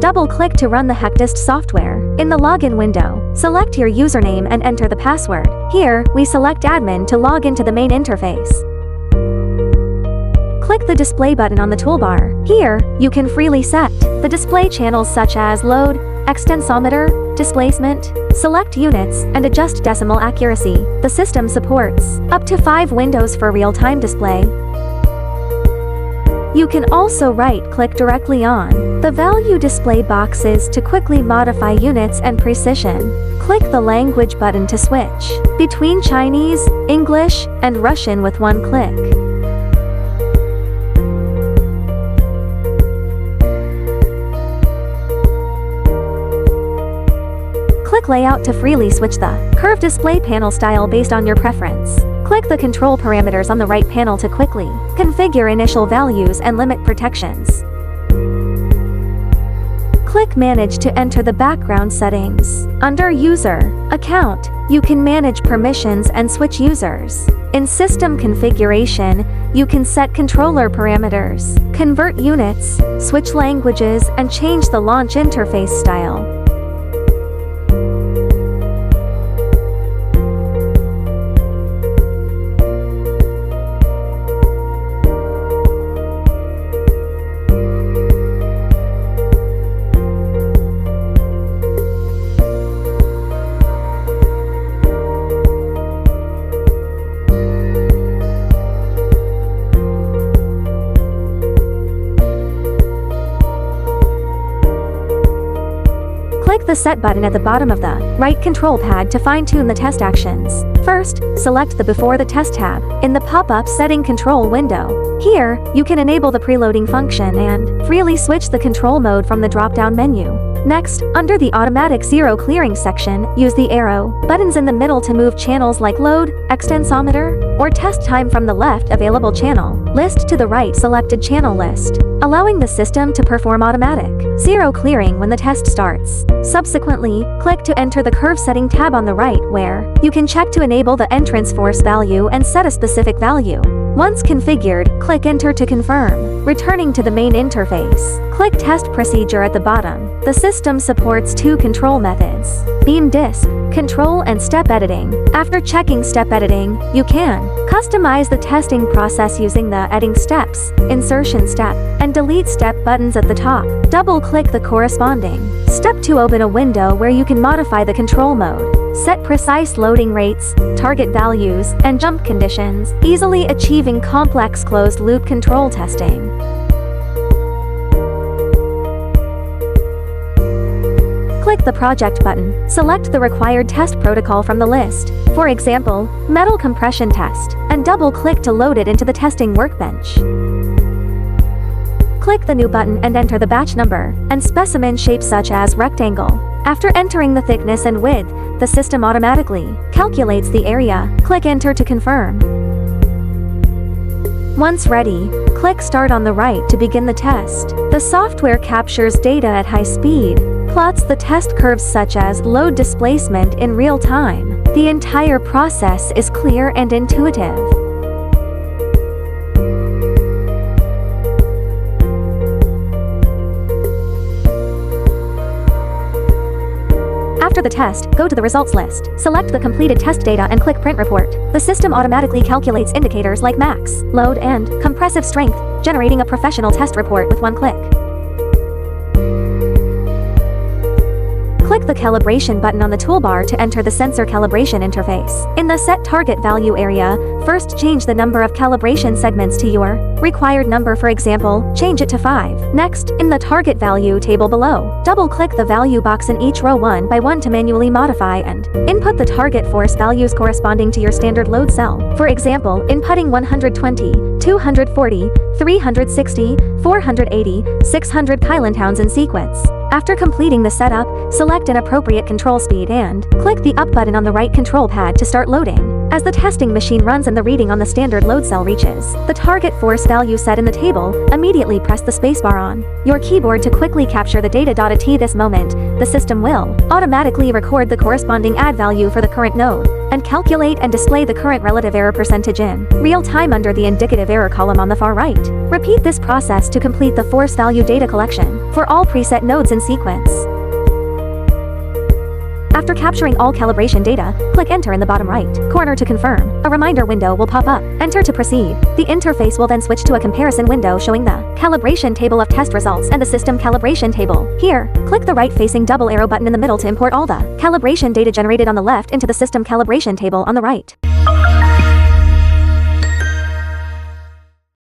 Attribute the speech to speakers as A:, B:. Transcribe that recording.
A: Double-click to run the HKtest software. In the login window, select your username and enter the password. Here, we select admin to log into the main interface. Click the display button on the toolbar. Here, you can freely set the display channels such as load, extensometer, displacement, select units, and adjust decimal accuracy. The system supports up to 5 windows for real-time display. You can also right-click directly on the value display boxes to quickly modify units and precision. Click the language button to switch between Chinese, English, and Russian with one click. Click Layout to freely switch the curved display panel style based on your preference. Click the control parameters on the right panel to quickly configure initial values and limit protections. Click Manage to enter the background settings. Under User Account, you can manage permissions and switch users. In System Configuration, you can set controller parameters, convert units, switch languages, and change the launch interface style. Click the Set button at the bottom of the right control pad to fine-tune the test actions. First, select the Before the Test tab in the pop-up Setting Control window. Here, you can enable the preloading function and freely switch the control mode from the drop-down menu. Next, under the Automatic Zero Clearing section, use the arrow buttons in the middle to move channels like Load, Extensometer, or Test Time from the left available channel list to the right selected channel list, allowing the system to perform automatic zero clearing when the test starts. Subsequently, click to enter the Curve Setting tab on the right where you can check to enable the entrance force value and set a specific value. Once configured, click Enter to confirm. Returning to the main interface, click Test Procedure at the bottom. The system supports 2 control methods: beam disk control and step editing. After checking step editing, you can customize the testing process using the Adding Steps, Insertion Step, and Delete Step buttons at the top. Double-click the corresponding step to open a window where you can modify the control mode, set precise loading rates, target values, and jump conditions, easily achieving complex closed-loop control testing. Click the Project button. Select the required test protocol from the list, for example, metal compression test, and double-click to load it into the testing workbench. Click the New button and enter the batch number and specimen shape such as rectangle. After entering the thickness and width, the system automatically calculates the area. Click Enter to confirm. Once ready, click Start on the right to begin the test. The software captures data at high speed, plots the test curves such as load displacement in real time. The entire process is clear and intuitive. After the test, go to the results list. Select the completed test data and click Print Report. The system automatically calculates indicators like max, load, and compressive strength, generating a professional test report with one click. Click the Calibration button on the toolbar to enter the sensor calibration interface. In the Set Target Value area, first change the number of calibration segments to your required number, for example, change it to 5. Next, in the Target Value table below, double-click the value box in each row one by one to manually modify and input the target force values corresponding to your standard load cell. For example, inputting 120, 240, 360, 480, 600 kilonewtons in sequence. After completing the setup, select an appropriate control speed and click the Up button on the right control pad to start loading. As the testing machine runs and the reading on the standard load cell reaches the target force value set in the table, immediately press the spacebar on your keyboard to quickly capture the data. At this moment, the system will automatically record the corresponding add value for the current node and calculate and display the current relative error percentage in real time under the indicative error column on the far right. Repeat this process to complete the force value data collection for all preset nodes in sequence. After capturing all calibration data, click Enter in the bottom right corner to confirm. A reminder window will pop up. Enter to proceed. The interface will then switch to a comparison window showing the calibration table of test results and the system calibration table. Here, click the right-facing double arrow button in the middle to import all the calibration data generated on the left into the system calibration table on the right.